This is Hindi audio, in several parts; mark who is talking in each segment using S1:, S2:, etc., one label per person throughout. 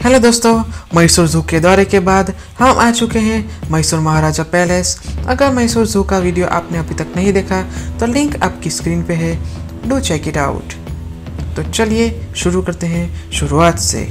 S1: हेलो दोस्तों, मैसूर ज़ू के दौरे के बाद हम आ चुके हैं मैसूर महाराजा पैलेस। अगर मैसूर ज़ू का वीडियो आपने अभी तक नहीं देखा तो लिंक आपकी स्क्रीन पे है, डू चेक इट आउट। तो चलिए शुरू करते हैं शुरुआत से।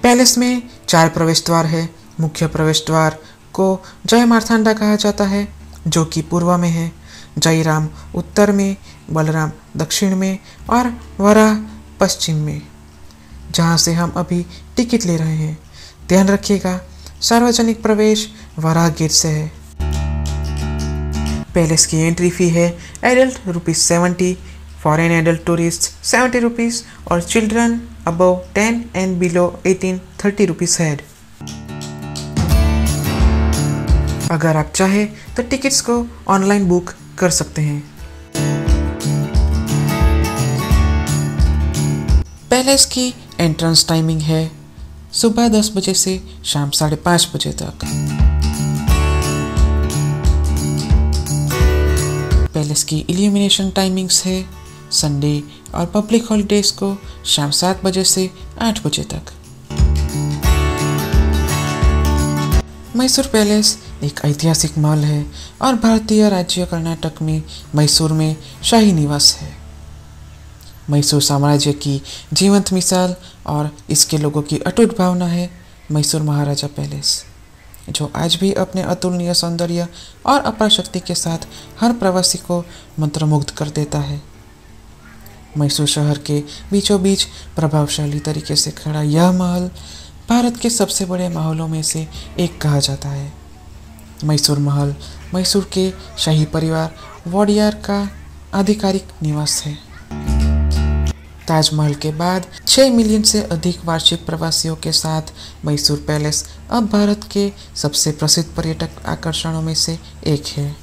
S1: पैलेस में 4 प्रवेश द्वार है। मुख्य प्रवेश द्वार को जय मार्तांडा कहा जाता है, जो कि पूर्व में है, जयराम उत्तर में, बलराम दक्षिण में और वराह पश्चिम में, जहां से हम अभी टिकट ले रहे हैं। ध्यान रखिएगा, सार्वजनिक प्रवेश वराह गेट से है। पैलेस की एंट्री फी है एडल्ट ₹70, फॉरेन एडल्ट टूरिस्ट ₹70 और children above 10 and below 18 ₹30 head. अगर आप चाहे तो टिकट्स को ऑनलाइन बुक कर सकते हैं। पैलेस की एंट्रेंस टाइमिंग है सुबह 10 बजे से शाम 5:30 बजे तक। पैलेस की इल्यूमिनेशन टाइमिंग्स है संडे और पब्लिक हॉलीडेज को शाम 7 बजे से 8 बजे तक। मैसूर पैलेस एक ऐतिहासिक महल है और भारतीय राज्य कर्नाटक में मैसूर में शाही निवास है। मैसूर साम्राज्य की जीवंत मिसाल और इसके लोगों की अटूट भावना है मैसूर महाराजा पैलेस, जो आज भी अपने अतुलनीय सौंदर्य और अपार शक्ति के साथ हर प्रवासी को मंत्रमुग्ध कर देता है। मैसूर शहर के बीचों बीच प्रभावशाली तरीके से खड़ा यह महल भारत के सबसे बड़े महलों में से एक कहा जाता है। मैसूर महल मैसूर के शाही परिवार वोडियार का आधिकारिक निवास है। ताजमहल के बाद 6 मिलियन से अधिक वार्षिक प्रवासियों के साथ मैसूर पैलेस अब भारत के सबसे प्रसिद्ध पर्यटक आकर्षणों में से एक है।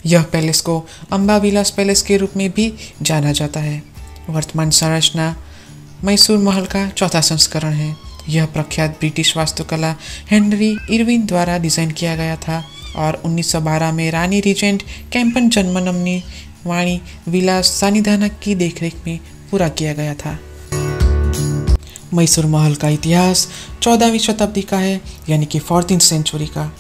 S1: यह पैलेस को अम्बा विलास पैलेस के रूप में भी जाना जाता है। वर्तमान संरचना मैसूर महल का चौथा संस्करण है। यह प्रख्यात ब्रिटिश वास्तुकला हेनरी इरविन द्वारा डिजाइन किया गया था और 1912 में रानी रीजेंट कैंपन जन्मनमनी वाणी विलास सानिधाना की देखरेख में पूरा किया गया था। मैसूर महल का इतिहास 14वीं शताब्दी का है, यानी कि 14th सेंचुरी का,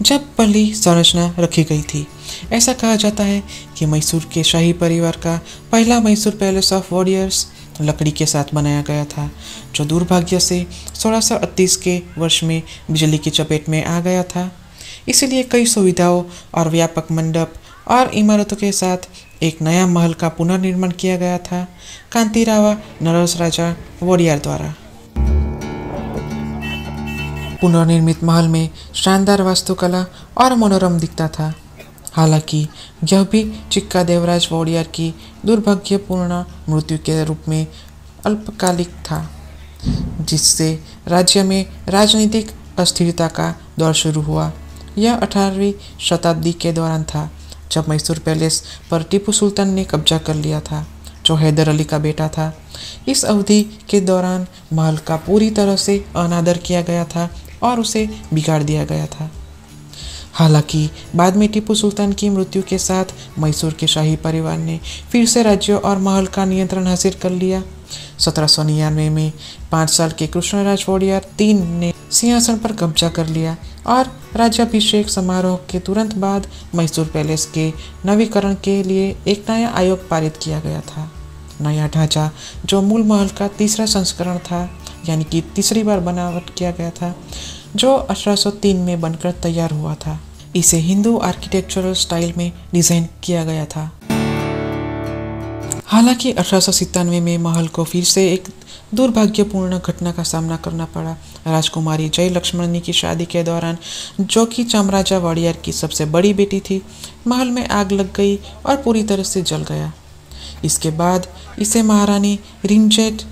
S1: जब पहली संरचना रखी गई थी। ऐसा कहा जाता है कि मैसूर के शाही परिवार का पहला मैसूर पैलेस ऑफ वॉडियर्स लकड़ी के साथ बनाया गया था, जो दुर्भाग्य से 1638 के वर्ष में बिजली की चपेट में आ गया था। इसीलिए कई सुविधाओं और व्यापक मंडप और इमारतों के साथ एक नया महल का पुनर्निर्माण किया गया था कांतिरावा नरस राजा वोडियार द्वारा। पुनर्निर्मित महल में शानदार वास्तुकला और मनोरम दिखता था। हालांकि यह भी चिक्का देवराज वोडियार की दुर्भाग्यपूर्ण मृत्यु के रूप में अल्पकालिक था, जिससे राज्य में राजनीतिक अस्थिरता का दौर शुरू हुआ। यह 18वीं शताब्दी के दौरान था, जब मैसूर पैलेस पर टीपू सुल्तान ने कब्जा कर लिया था, जो हैदर अली का बेटा था। इस अवधि के दौरान महल का पूरी तरह से अनादर किया गया था और उसे बिगाड़ दिया गया था। हालांकि बाद में टीपू सुल्तान की मृत्यु के साथ मैसूर के शाही परिवार ने फिर से राज्य और महल का नियंत्रण हासिल कर लिया। 1799 में 5 साल के कृष्णराज वोडियार 3 ने सिंहासन पर कब्जा कर लिया और राज्याभिषेक समारोह के तुरंत बाद मैसूर पैलेस के नवीकरण के लिए एक नया आयोग पारित किया गया था। नया ढांचा, जो मूल महल का तीसरा संस्करण था, यानी कि तीसरी बार बनावट किया गया था, जो 1803 में बनकर तैयार हुआ था। इसे हिंदू आर्किटेक्चरल स्टाइल में डिजाइन किया गया था। हालांकि 1897 में महल को फिर से एक दुर्भाग्यपूर्ण घटना का सामना करना पड़ा। राजकुमारी जय लक्ष्मणी की शादी के दौरान, जो कि चामराजा वोडियार की सबसे बड़ी बेटी थी, महल में आग लग गई और पूरी तरह से जल गया। इसके बाद इसे महारानी रिंजेट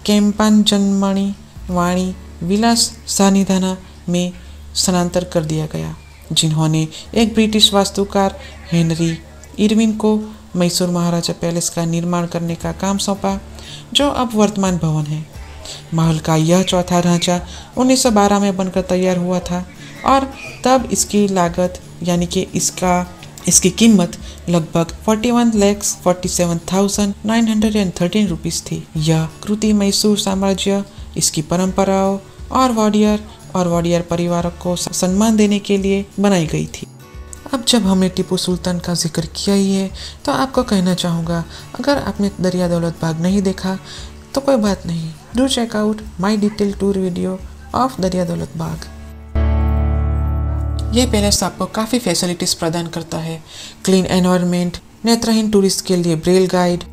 S1: कैंपन जन्मनी वाणी विलास सानिधाना में स्थानांतर कर दिया गया, जिन्होंने एक ब्रिटिश वास्तुकार हेनरी इरविन को मैसूर महाराजा पैलेस का निर्माण करने का काम सौंपा, जो अब वर्तमान भवन है। महल का यह चौथा ढांचा 1912 में बनकर तैयार हुआ था और तब इसकी लागत यानी कि इसकी कीमत लगभग 41,47,913 रुपीस थी। यह कृति मैसूर साम्राज्य, इसकी परंपराओं और वॉडियर परिवार को सम्मान देने के लिए बनाई गई थी। अब जब हमने टीपू सुल्तान का जिक्र किया ही है तो आपको कहना चाहूँगा, अगर आपने दरिया दौलत बाग नहीं देखा तो कोई बात नहीं, do check out my detail tour video of Daria Daulat बाग। ये पैलेस आपको काफ़ी फैसिलिटीज़ प्रदान करता है। क्लीन एनवायरनमेंट, नेत्रहीन टूरिस्ट के लिए Braille guide,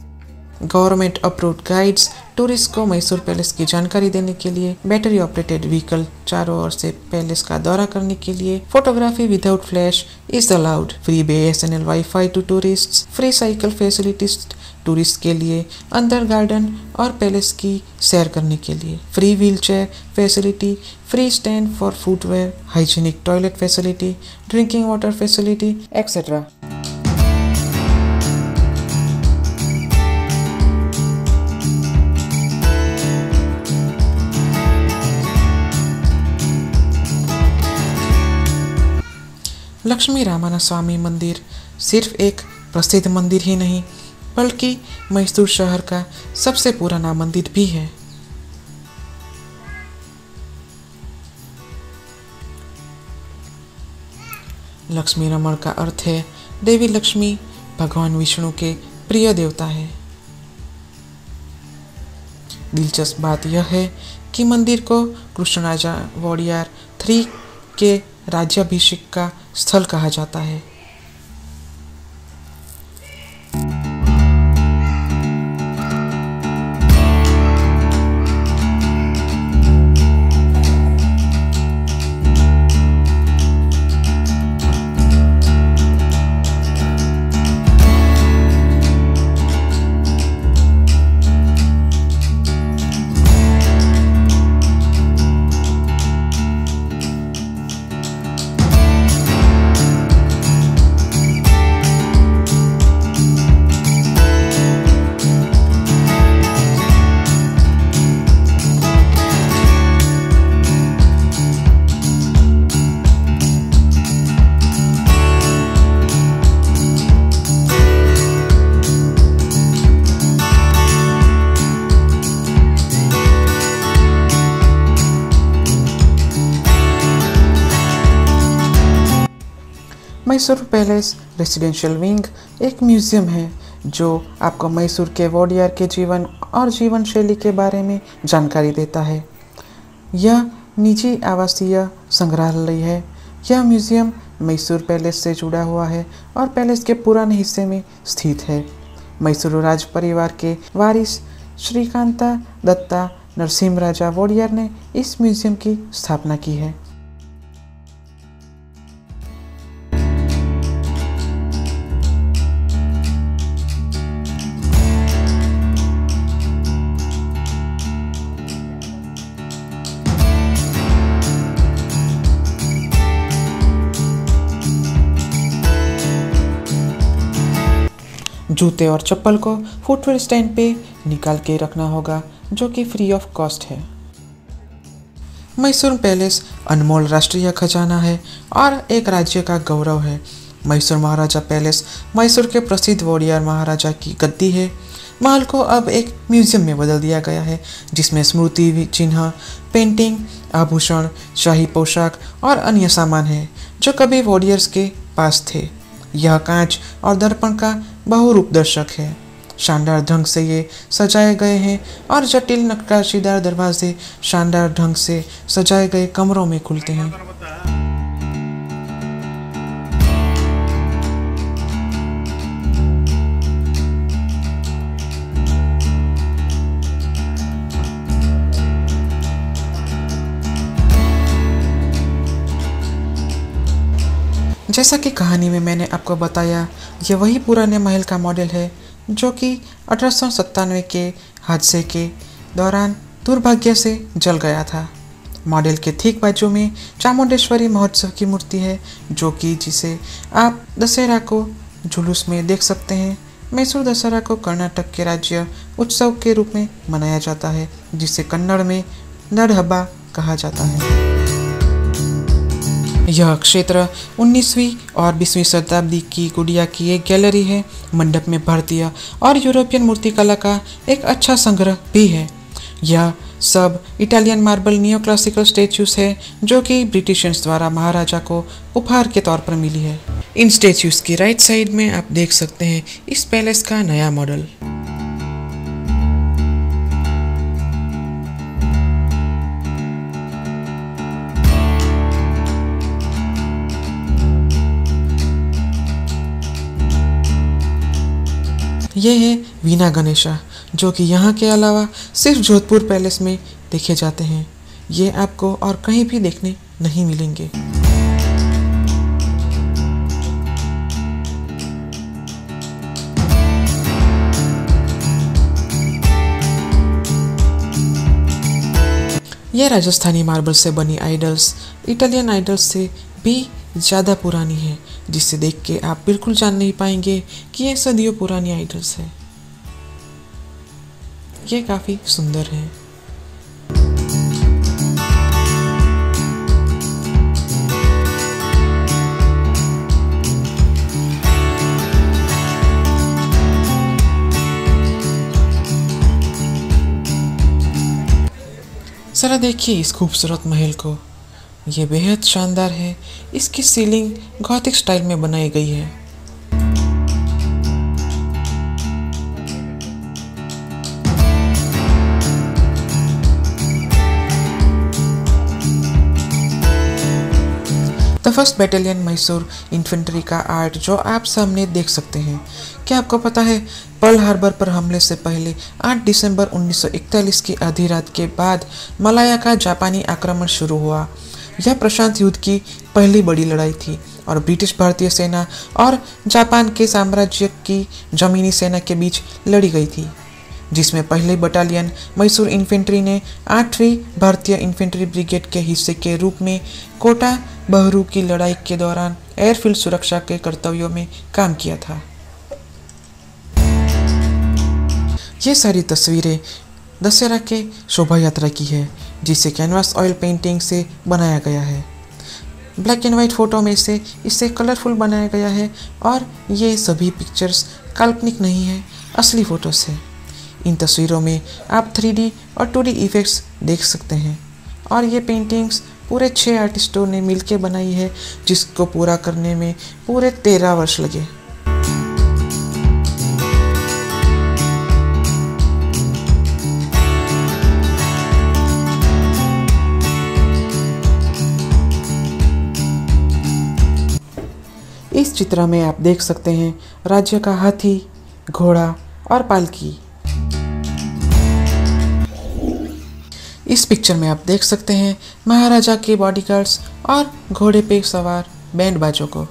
S1: government approved guides, tourist को मैसूर पैलेस की जानकारी देने के लिए, बैटरी ऑपरेटेड व्हीकल चारों ओर से पैलेस का दौरा करने के लिए, photography without flash is allowed, free BSNL wifi to tourist, free cycle facilities tourist के लिए, अंदर गार्डन और पैलेस की सैर करने के लिए, free wheelchair facility, free stand for footwear, hygienic toilet facility, drinking water facility etcetera. Lakshmi Ramana Swamy मंदिर सिर्फ एक प्रसिद्ध मंदिर ही नहीं बल्कि मैसूर शहर का सबसे पुराना मंदिर भी है। लक्ष्मी रमण का अर्थ है देवी लक्ष्मी भगवान विष्णु के प्रिय देवता है। दिलचस्प बात यह है कि मंदिर को कृष्णराजा वोडियार 3 के राज्याभिषेक का स्थल कहा जाता है। मैसूर पैलेस रेसिडेंशियल विंग एक म्यूजियम है जो आपको मैसूर के वोडियार के जीवन और जीवन शैली के बारे में जानकारी देता है। यह निजी आवासीय संग्रहालय है। यह म्यूजियम मैसूर पैलेस से जुड़ा हुआ है और पैलेस के पुराने हिस्से में स्थित है। मैसूर राज परिवार के वारिस श्रीकांता दत्ता नरसिम्हराजा वोडियार ने इस म्यूजियम की स्थापना की है। जूते और चप्पल को फुटवेयर स्टैंड पे निकाल के रखना होगा, जो कि फ्री ऑफ कॉस्ट है। मैसूर पैलेस अनमोल राष्ट्रीय खजाना है और एक राज्य का गौरव है। मैसूर महाराजा पैलेस मैसूर के प्रसिद्ध वोडियार महाराजा की गद्दी है। महल को अब एक म्यूजियम में बदल दिया गया है, जिसमें स्मृति चिन्ह, पेंटिंग, आभूषण, शाही पोशाक और अन्य सामान है जो कभी वोडियर्स के पास थे। यह कांच और दर्पण का बहुरूप दर्शक है। शानदार ढंग से ये सजाए गए हैं और जटिल नक्काशीदार दरवाजे शानदार ढंग से सजाए गए कमरों में खुलते हैं। जैसा कि कहानी में मैंने आपको बताया, यह वही पुराने महल का मॉडल है जो कि 1897 के हादसे के दौरान दुर्भाग्य से जल गया था। मॉडल के ठीक बाजू में चामुंडेश्वरी महोत्सव की मूर्ति है, जो कि जिसे आप दशहरा को जुलूस में देख सकते हैं। मैसूर दशहरा को कर्नाटक के राज्य उत्सव के रूप में मनाया जाता है, जिसे कन्नड़ में नड़हब्बा कहा जाता है। यह क्षेत्र 19वीं और 20वीं शताब्दी की गुड़िया की एक गैलरी है। मंडप में भारतीय और यूरोपियन मूर्तिकला का एक अच्छा संग्रह भी है। यह सब Italian marble neo classical statues है, जो कि ब्रिटिशर्स द्वारा महाराजा को उपहार के तौर पर मिली है। इन स्टैच्यूज की राइट साइड में आप देख सकते हैं इस पैलेस का नया मॉडल। ये है वीणा गणेशा, जो कि यहाँ के अलावा सिर्फ जोधपुर पैलेस में देखे जाते हैं। ये आपको और कहीं भी देखने नहीं मिलेंगे। यह राजस्थानी मार्बल से बनी आइडल्स इटालियन आइडल्स से भी ज़्यादा पुरानी है, जिसे देख के आप बिल्कुल जान नहीं पाएंगे कि ये सदियों पुरानी आइडल्स है। ये काफ़ी सुंदर है। जरा देखिए इस खूबसूरत महल को, ये बेहद शानदार है। इसकी सीलिंग गॉथिक स्टाइल में बनाई गई है। The first battalion Mysore infantry का आर्ट जो आप सामने देख सकते हैं। क्या आपको पता है, पर्ल हार्बर पर हमले से पहले 8 दिसंबर 1941 की आधी रात के बाद मलाया का जापानी आक्रमण शुरू हुआ। यह प्रशांत युद्ध की पहली बड़ी लड़ाई थी और ब्रिटिश भारतीय सेना और जापान के साम्राज्य की जमीनी सेना के बीच लड़ी गई थी, जिसमें पहली बटालियन मैसूर इन्फेंट्री ने 8वीं भारतीय इन्फेंट्री ब्रिगेड के हिस्से के रूप में कोटा बहरू की लड़ाई के दौरान एयरफील्ड सुरक्षा के कर्तव्यों में काम किया था। ये सारी तस्वीरें दशहरा के शोभा यात्रा की है, जिसे कैनवास ऑयल पेंटिंग से बनाया गया है। ब्लैक एंड वाइट फोटो में से इसे कलरफुल बनाया गया है और ये सभी पिक्चर्स काल्पनिक नहीं है, असली फोटोस है। इन तस्वीरों में आप 3D और 2D इफेक्ट्स देख सकते हैं और ये पेंटिंग्स पूरे 6 आर्टिस्टों ने मिलकर बनाई है, जिसको पूरा करने में पूरे 13 वर्ष लगे। इस चित्र में आप देख सकते हैं राज्य का हाथी, घोड़ा और पालकी। इस पिक्चर में आप देख सकते हैं महाराजा के बॉडीगार्ड्स और घोड़े पे सवार बैंड बाजों को।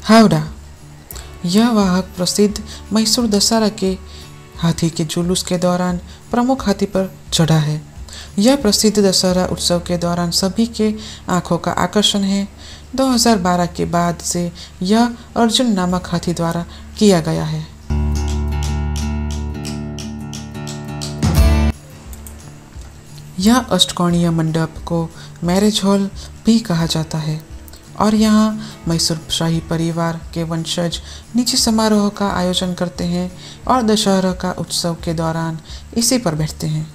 S1: हावड़ा, यह वाहक प्रसिद्ध मैसूर दशहरा के हाथी के जुलूस के दौरान प्रमुख हाथी पर चढ़ा है। यह प्रसिद्ध दशहरा उत्सव के दौरान सभी के आंखों का आकर्षण है। 2012 के बाद से यह अर्जुन नामक हाथी द्वारा किया गया है। यह अष्टकोणीय मंडप को मैरिज हॉल भी कहा जाता है और यहाँ मैसूर शाही परिवार के वंशज निजी समारोह का आयोजन करते हैं और दशहरा का उत्सव के दौरान इसी पर बैठते हैं।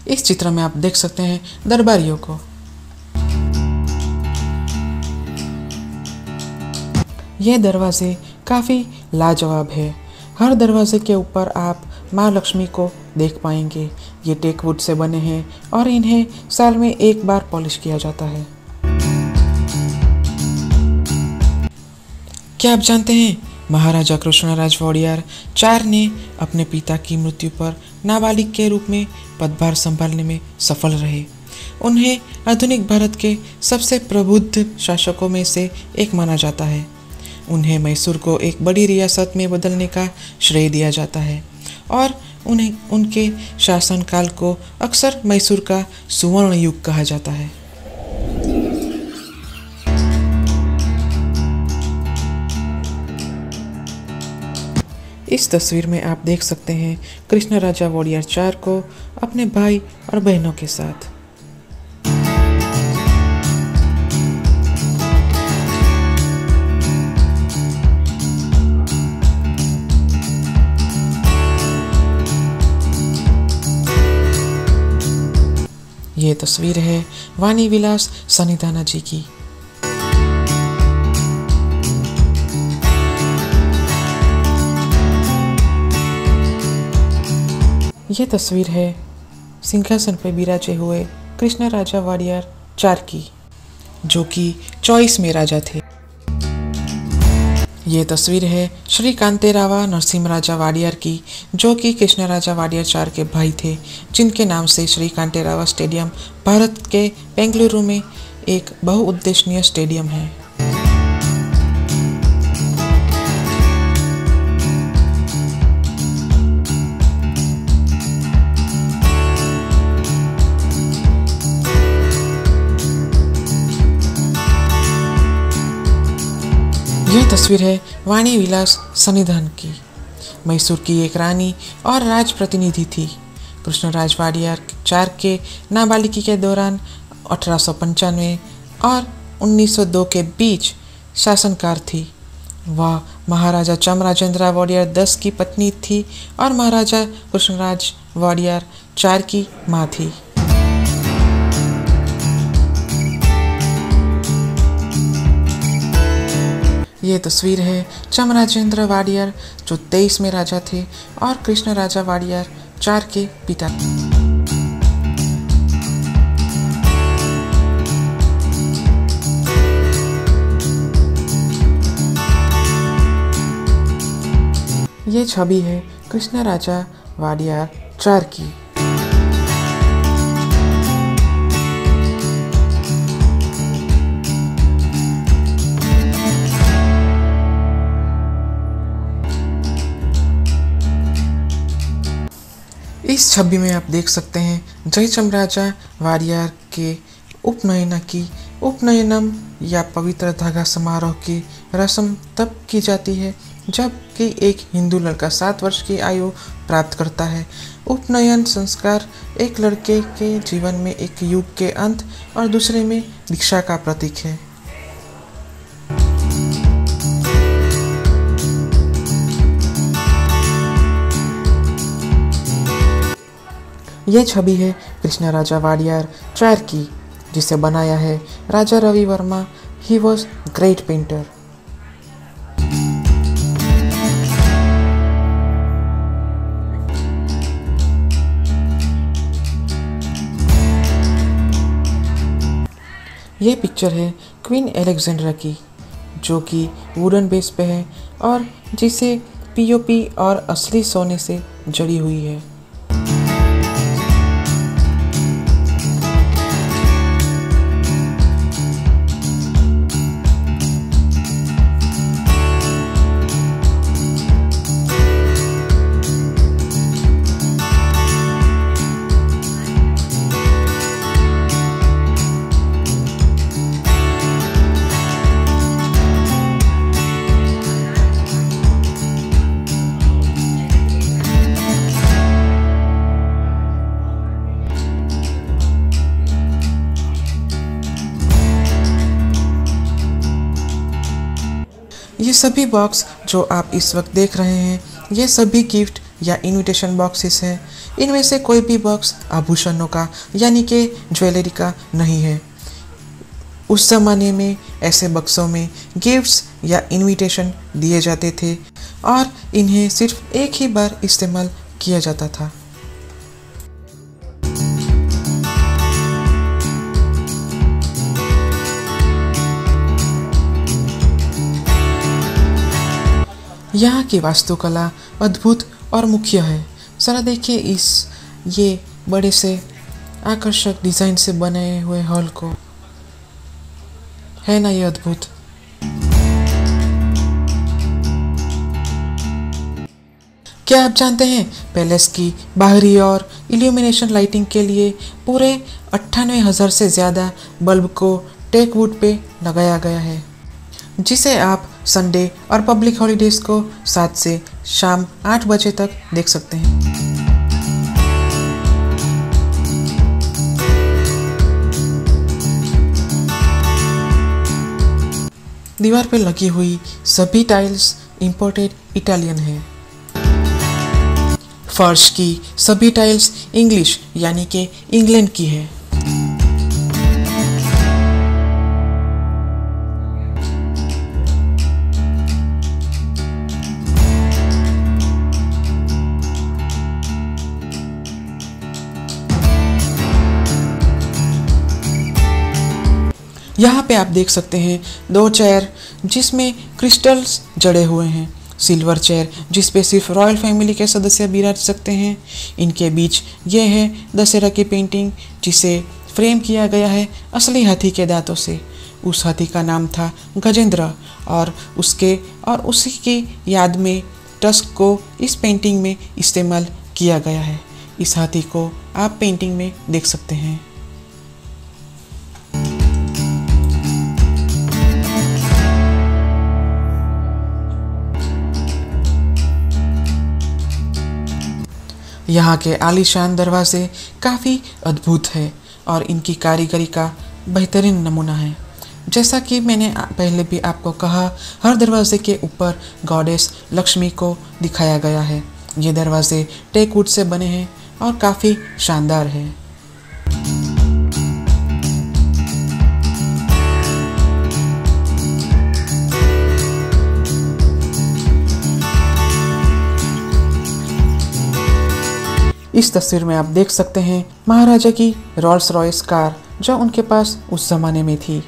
S1: इस चित्र में आप देख सकते हैं दरबारियों को। ये दरवाजे काफ़ी लाजवाब है। हर दरवाजे के ऊपर आप माँ लक्ष्मी को देख पाएंगे। ये टेकवुड से बने हैं और इन्हें साल में एक बार पॉलिश किया जाता है। क्या आप जानते हैं महाराजा कृष्णराज वोडियार 4 ने अपने पिता की मृत्यु पर नाबालिग के रूप में पदभार संभालने में सफल रहे। उन्हें आधुनिक भारत के सबसे प्रबुद्ध शासकों में से एक माना जाता है। उन्हें मैसूर को एक बड़ी रियासत में बदलने का श्रेय दिया जाता है और उन्हें उनके शासनकाल को अक्सर मैसूर का सुवर्ण युग कहा जाता है। इस तस्वीर में आप देख सकते हैं कृष्णराजा वोडियार 4 को अपने भाई और बहनों के साथ। ये तस्वीर है वाणी विलास सनिधाना जी की। ये तस्वीर है सिंहासन पर बिराजे हुए कृष्णराजा वोडियार 4 की, जो कि 24 में राजा थे। ये तस्वीर है श्री कांतेरावा नरसिम्हराजा वोडियार की, जो कि कृष्णराजा वोडियार 4 के भाई थे, जिनके नाम से श्री कांतेरावा स्टेडियम भारत के बेंगलुरु में एक बहुउद्देशीय स्टेडियम है। यह तस्वीर है वाणी विलास सनिधान की। मैसूर की एक रानी और राज प्रतिनिधि थी। कृष्णराज वोडियार 4 के नाबालिगी के दौरान 1895 और 1902 के बीच शासनकार थी। वह महाराजा चामराजेंद्र वोडियार 10 की पत्नी थी और महाराजा कृष्णराज वोडियार 4 की माँ थी। ये तस्वीर है चामराजेंद्र वोडियार, जो 23 में राजा थे और कृष्णराजा वोडियार 4 के पिता। ये छवि है कृष्णराजा वोडियार 4 की। इस छवि में आप देख सकते हैं जयचामराजा वोडियार के उपनयनम या पवित्र धागा समारोह की रस्म तब की जाती है जब कि एक हिंदू लड़का 7 वर्ष की आयु प्राप्त करता है। उपनयन संस्कार एक लड़के के जीवन में एक युग के अंत और दूसरे में दीक्षा का प्रतीक है। यह छवि है कृष्णराजा वोडियार 4 की, जिसे बनाया है Raja Ravi Varma. He was great painter. यह पिक्चर है क्वीन अलेक्जेंड्रा की, जो कि वुडन बेस पे है और जिसे पीओपी और असली सोने से जड़ी हुई है। ये सभी बॉक्स जो आप इस वक्त देख रहे हैं, ये सभी गिफ्ट या इनविटेशन बॉक्सेस हैं। इनमें से कोई भी बॉक्स आभूषणों का यानी कि ज्वेलरी का नहीं है। उस ज़माने में ऐसे बक्सों में गिफ्ट्स या इनविटेशन दिए जाते थे और इन्हें सिर्फ एक ही बार इस्तेमाल किया जाता था। यहाँ की वास्तुकला अद्भुत और मुख्य है। ज़रा देखिए ये बड़े से आकर्षक डिज़ाइन से बने हुए हॉल को, है ना ये अद्भुत। क्या आप जानते हैं पैलेस की बाहरी और इल्यूमिनेशन लाइटिंग के लिए पूरे 98,000 से ज़्यादा बल्ब को टेक वुड पे लगाया गया है, जिसे आप संडे और पब्लिक हॉलीडेज़ को 7 से शाम 8 बजे तक देख सकते हैं। दीवार पर लगी हुई सभी टाइल्स इंपोर्टेड इटालियन है। फर्श की सभी टाइल्स इंग्लिश यानी कि इंग्लैंड की है। यहाँ पे आप देख सकते हैं 2 चेयर जिसमें क्रिस्टल्स जड़े हुए हैं, सिल्वर चेयर जिस पे सिर्फ रॉयल फैमिली के सदस्य विराज सकते हैं। इनके बीच ये है दशहरा की पेंटिंग जिसे फ्रेम किया गया है असली हाथी के दांतों से। उस हाथी का नाम था गजेंद्र और उसी की याद में टस्क को इस पेंटिंग में इस्तेमाल किया गया है। इस हाथी को आप पेंटिंग में देख सकते हैं। यहाँ के आलीशान दरवाजे काफ़ी अद्भुत है और इनकी कारीगरी का बेहतरीन नमूना है। जैसा कि मैंने पहले भी आपको कहा, हर दरवाजे के ऊपर गॉडेस लक्ष्मी को दिखाया गया है। ये दरवाजे टेक वुड से बने हैं और काफ़ी शानदार है। इस तस्वीर में आप देख सकते हैं महाराजा की रोल्स रॉयस कार जो उनके पास उस जमाने में थी।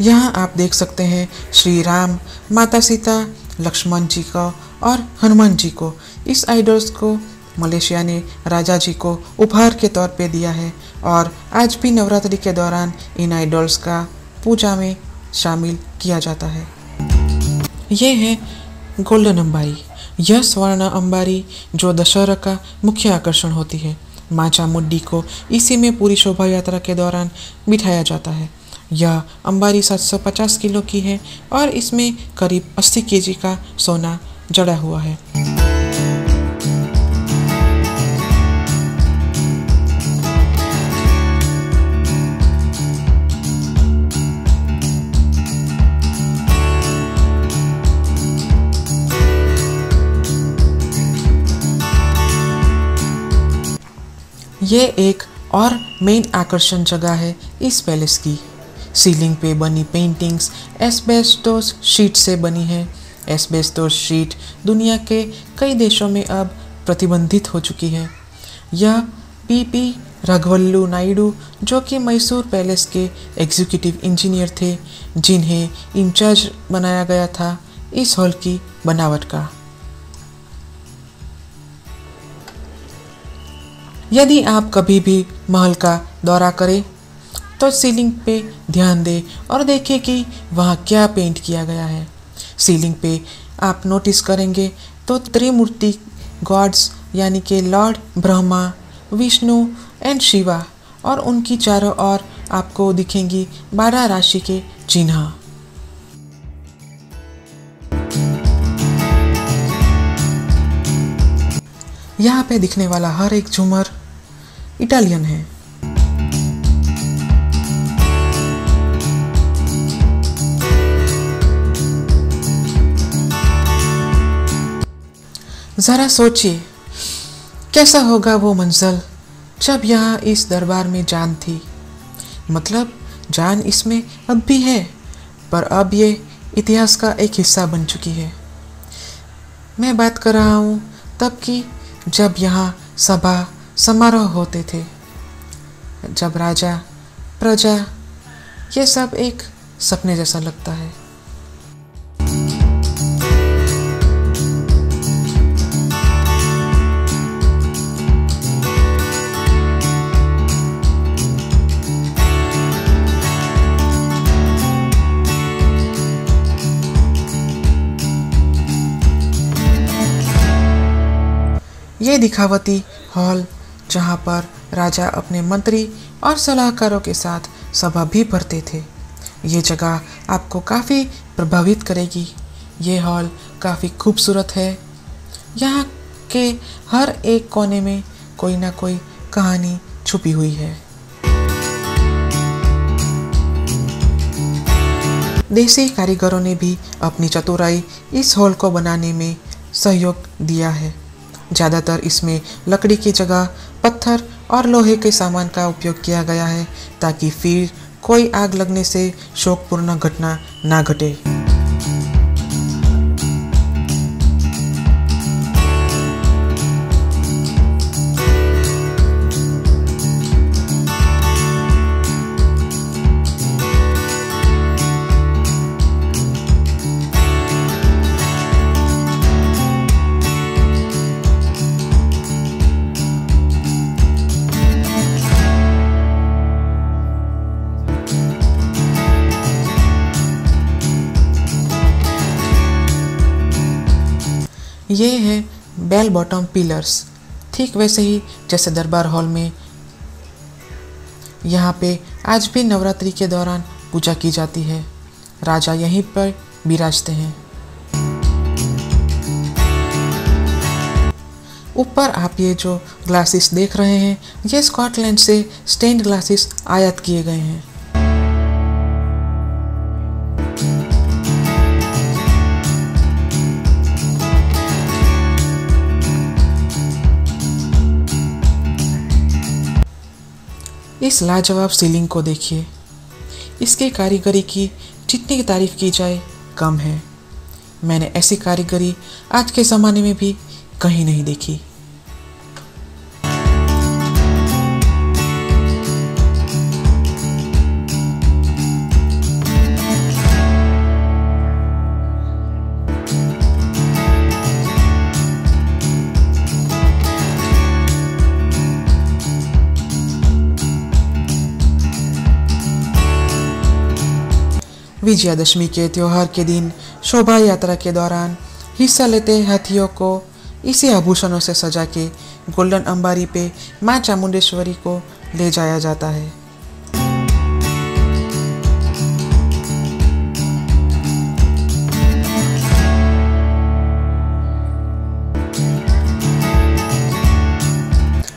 S1: यहाँ आप देख सकते हैं श्री राम, माता सीता, लक्ष्मण जी को और हनुमान जी को। इस आइडल्स को मलेशिया ने राजा जी को उपहार के तौर पे दिया है और आज भी नवरात्रि के दौरान इन आइडल्स का पूजा में शामिल किया जाता है। ये है गोल्डन अंबारी। यह स्वर्ण अंबारी जो दशहरा का मुख्य आकर्षण होती है। माँ चामुंडी को इसी में पूरी शोभा यात्रा के दौरान बिठाया जाता है। यह अंबारी 750 किलो की है और इसमें करीब 80 केजी का सोना जड़ा हुआ है। ये एक और मेन आकर्षण जगह है इस पैलेस की। सीलिंग पे बनी पेंटिंग्स एस्बेस्टोस शीट से बनी है। एस्बेस्टोस शीट दुनिया के कई देशों में अब प्रतिबंधित हो चुकी है। यह पीपी राघवल्लू नायडू जो कि मैसूर पैलेस के एग्जीक्यूटिव इंजीनियर थे, जिन्हें इंचार्ज बनाया गया था इस हॉल की बनावट का। यदि आप कभी भी महल का दौरा करें तो सीलिंग पे ध्यान दें और देखें कि वहाँ क्या पेंट किया गया है। सीलिंग पे आप नोटिस करेंगे तो त्रिमूर्ति गॉड्स यानी कि लॉर्ड ब्रह्मा, विष्णु एंड शिवा और उनकी चारों ओर आपको दिखेंगी 12 राशि के चिन्ह। यहाँ पे दिखने वाला हर एक झूमर इटालियन है। जरा सोचिए कैसा होगा वो मंजर जब यहाँ इस दरबार में जान थी। मतलब जान इसमें अब भी है, पर अब ये इतिहास का एक हिस्सा बन चुकी है। मैं बात कर रहा हूँ तब की, जब यहाँ सभा समारोह होते थे, जब राजा प्रजा ये सब एक सपने जैसा लगता है। ये दिखावती हॉल जहाँ पर राजा अपने मंत्री और सलाहकारों के साथ सभा भी भरते थे, ये जगह आपको काफ़ी प्रभावित करेगी। ये हॉल काफ़ी खूबसूरत है। यहाँ के हर एक कोने में कोई ना कोई कहानी छुपी हुई है। देसी कारीगरों ने भी अपनी चतुराई इस हॉल को बनाने में सहयोग दिया है। ज़्यादातर इसमें लकड़ी की जगह पत्थर और लोहे के सामान का उपयोग किया गया है, ताकि फिर कोई आग लगने से शोकपूर्ण घटना ना घटे। ये है बेल बॉटम पिलर्स, ठीक वैसे ही जैसे दरबार हॉल में। यहाँ पे आज भी नवरात्रि के दौरान पूजा की जाती है। राजा यहीं पर विराजते हैं। ऊपर आप ये जो ग्लासेस देख रहे हैं, ये स्कॉटलैंड से स्टेन्ड ग्लासेस आयात किए गए हैं। इस लाजवाब सीलिंग को देखिए। इसके कारीगरी की जितनी तारीफ की जाए कम है। मैंने ऐसी कारीगरी आज के ज़माने में भी कहीं नहीं देखी। विजयादशमी के त्यौहार के दिन शोभा यात्रा के दौरान हिस्सा लेते हाथियों को इसी आभूषणों से सजा के गोल्डन अंबारी पे मां चामुंडेश्वरी को ले जाया जाता है।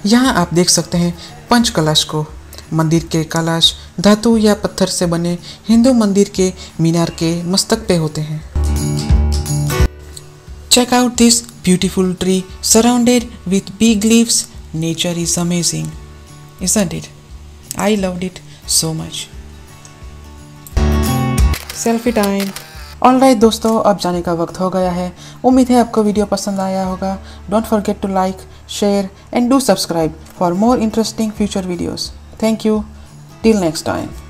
S1: यहाँ आप देख सकते हैं पंच कलश को। मंदिर के कलश धातु या पत्थर से बने हिंदू मंदिर के मीनार के मस्तक पे होते हैं। Check out this beautiful tree surrounded with big leaves. Nature is amazing, isn't it? I loved it so much. Selfie time. Alright दोस्तों, अब जाने का वक्त हो गया है। उम्मीद है आपको वीडियो पसंद आया होगा। Don't forget to like, share and do subscribe for more interesting future videos. Thank you. Till next time.